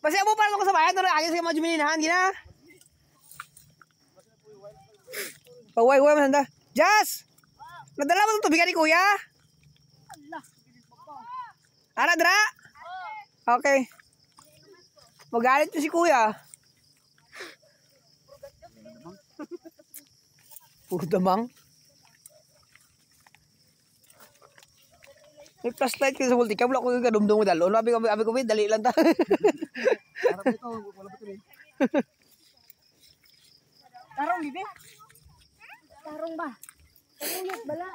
Pasti mo para ko sa bayan tara agis sa mga juminahan gina. Paway man handa. Jas. Nadala mo tubigan ni kuya? Ara dra? Okay. Magalit si kuya. Puro damang. May flashlight kasi sa multicam wala ko kadumdum mo dalo. Abi ko dali lang ta. Harap ito, wala ba ito eh? Tarong bibi. Tarong ba? Tarong bala.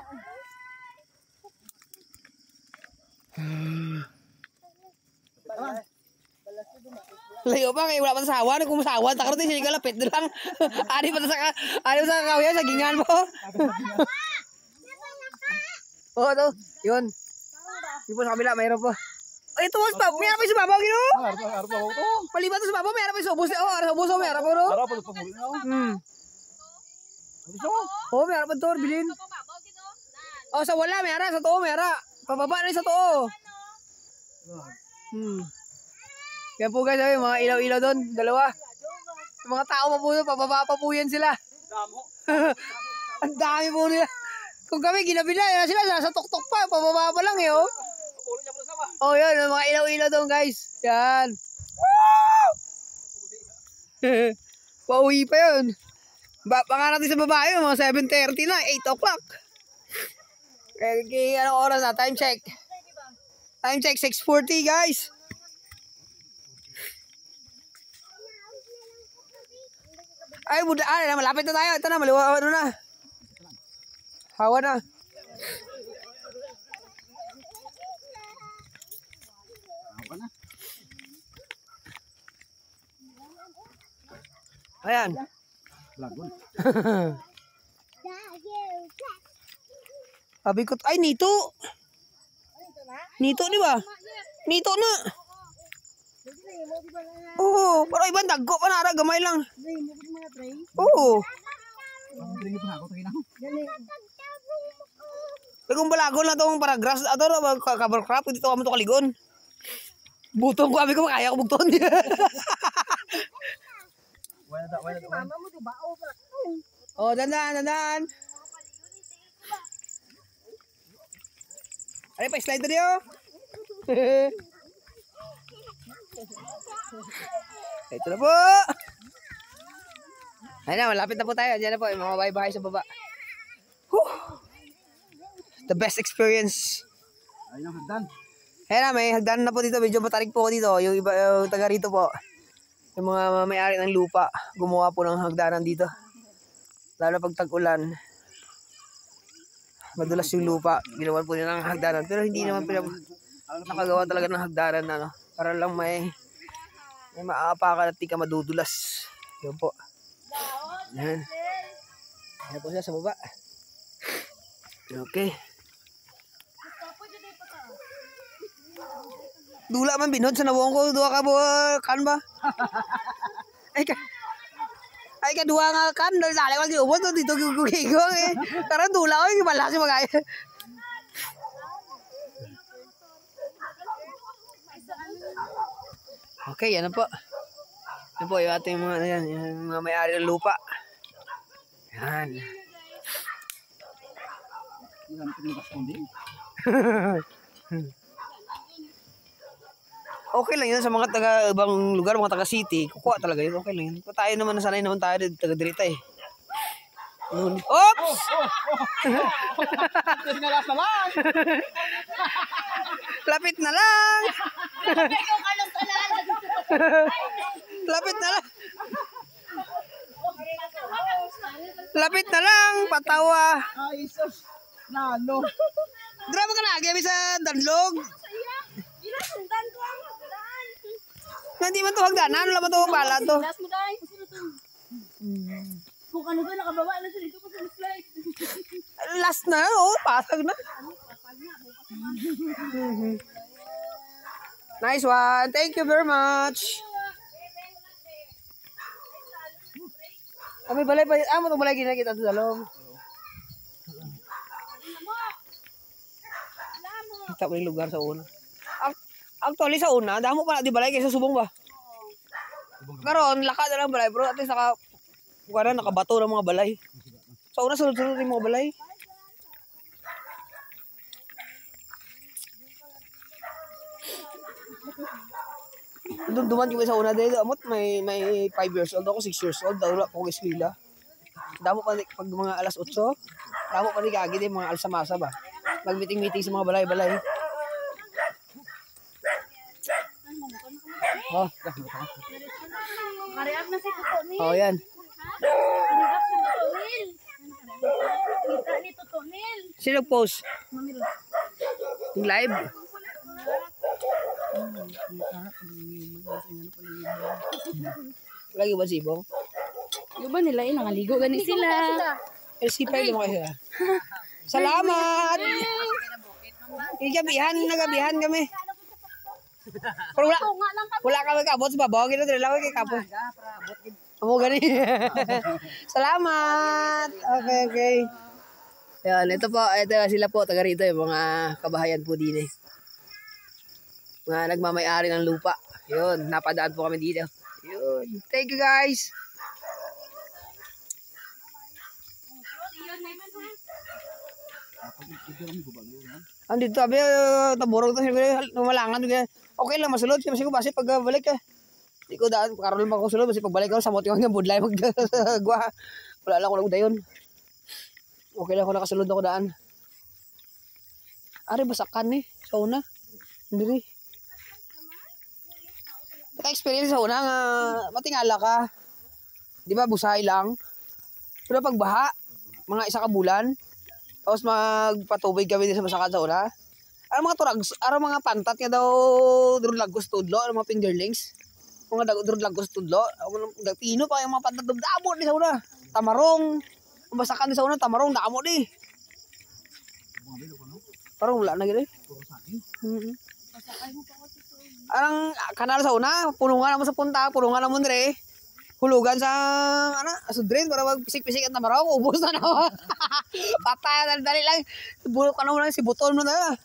Layo pa kay wala pa sa sawan kung sawan ta karon sige kalapit lang. Ari pa sa kawiya sa gingan mo. Oh to, yun. Di po sa kabila mayroon po. Ay ito mas pa, mayroon pa sa babaw gino. Harap ba ito? Palibat sa babaw mayroon pa sa ubos. Oh, sa ubos mayroon po no. Harap pa ito muli na. Oh, mayroon pa to bilin. Oh, sa wala mayroon sa to mayroon. Pababa na sa to. Yan po guys, ay, mga ilaw-ilaw doon, dalawa. Yung mga tao pa po doon, pababa pa po yan sila. Ang dami po nila. Kung kami ginabi na, yan sila sa tok-tok pa, pababa pa lang eh, oh. Oh, yan, mga ilaw-ilaw doon guys. Yan. Pauwi pa yun. Baka natin sa babae, mga 7:30 na, 8 o'clock. Kaya anong oras na? Time check. Time check, 6:40 guys. Ay, malapit na tayo. Ito na, maliwa, ano na. Hawa na. Ayan. Lagon. Sabi ko, ay, nito. Nito, di ba? Nito na. Oo, pero ibang dagko pa nara, gamay lang. Oo. Kung balagon lang itong paragraphs, ato na, cover crop, dito kami ito kaligon. Butong ko, kami ko, makaya ko bugton. Oh, dandan. Ay, pa-slide na diyo. Ito na po. Ayun na, malapit na po tayo. Diyan na po, yung mga bahay-bahay sa baba. Whew. The best experience. Ayun ang hagdan. Ayun na, may hagdan na po dito. Medyo matarik po dito. Yung iba, yung taga rito po. Yung mga may-ari ng lupa. Gumawa po ng hagdanan dito. Lalo na pag tag-ulan. Madulas yung lupa. Ginawan po nila ng hagdanan. Pero hindi naman nakagawa talaga ng hagdanan na, no? Para lang may maapakan at di ka madudulas. Yun po. Yan. Yan po siya sa baba. Okay. Dula man binod sa nawong ko. Dua ka po kan ba? Ay ka dua nga kan. Dali sali ko giubos. Dito gugugigong eh. Karang dula ko. Ibala si magaya. Okay, yan na po. Yan po yung ating mga, yan, yung mga may-ari ng lupa. Yan. Okay lang yun sa mga taga-ibang lugar, mga taga-city. Kukuha talaga yun. Okay lang yun. Tayo naman, nasanay naman tayo taga-dirita eh. Oops! Lapit na lang! Lapit na lang! Lapit na lang! Patawa! Ay, sus! Nano! Drama ka na, gabi sa danlog! Hindi man ito hagdanan, wala man ito bala to. Kung ano ba, nakababa na siya dito pa sa slide. Last na, oh, pasag na. Nice one. Thank you very much. Kami balay pa. Mo itong balay ginagit at sa loob. Kita ko yung lugar sa una. Actually sa una, damo pa na di balay kaysa subong ba? Karon laka na lang balay bro. At least nakabato ng mga balay. Sa una sunod-sunod yung mga balay. Duman kami sa una dahil amot may 5 years old ako, 6 years old. Wala ko eskwela. Damo pa pag mga alas 8, damo pa ni kagi din mga alsamasa ba. Mag-meeting sa mga balay-balay. Oh, Kariap na si Tuto Nil. oh yan. Kariap si Tuto Nil. Kita ni Tuto Nil. Sino post? Mamilo. Yung live? Lagi ba sibong? Yung ba nila yun? Nangaligo gani sila. LC5 mo kayo. Salamat! Nagabihan kami. Pero wala kami kabot sa babaw. Gino, lang kami kapot. Amo gani. Salamat! Okay. Yan, ito sila po, taga rito, yung mga kabahayan po din eh. Mga nagmamayari ng lupa. Yun, napadaan po kami dito. Yun, thank you guys! Andito sabi, taburog to, numalangan. Okay lang, masulod. Kasi ko basi pag balik ka. Hindi ko daan, karoon lang ako sulod. Kasi pag balik ko, samot yung hanggang budlay mag-gwa. Wala lang ako dayon. Okay lang ako nakasulod ako daan. Ari, basakan eh. Sa una. Hindi. Naka-experience sa una nga, matingala ka. Di ba, busahay lang. Pero pag baha, mga isa ka bulan, tapos magpatubig kami din sa masakan sa una. Ano mga turags, ano mga pantat nga daw durod lagos tudlo, ano mga fingerlings. Mga durod lagos tudlo, pino pa yung mga pantat damo di sa una. Tamarong, masakan di sa una, tamarong damo di. Parang wala na gini. Anong kanal sa una, pulungan naman sa punta, pulungan naman dire. Hulugan sa drain para magpisik-pisik ang tamarong, ubos na naman. Patay, dali lang. Bulok ka naman si buton mo na.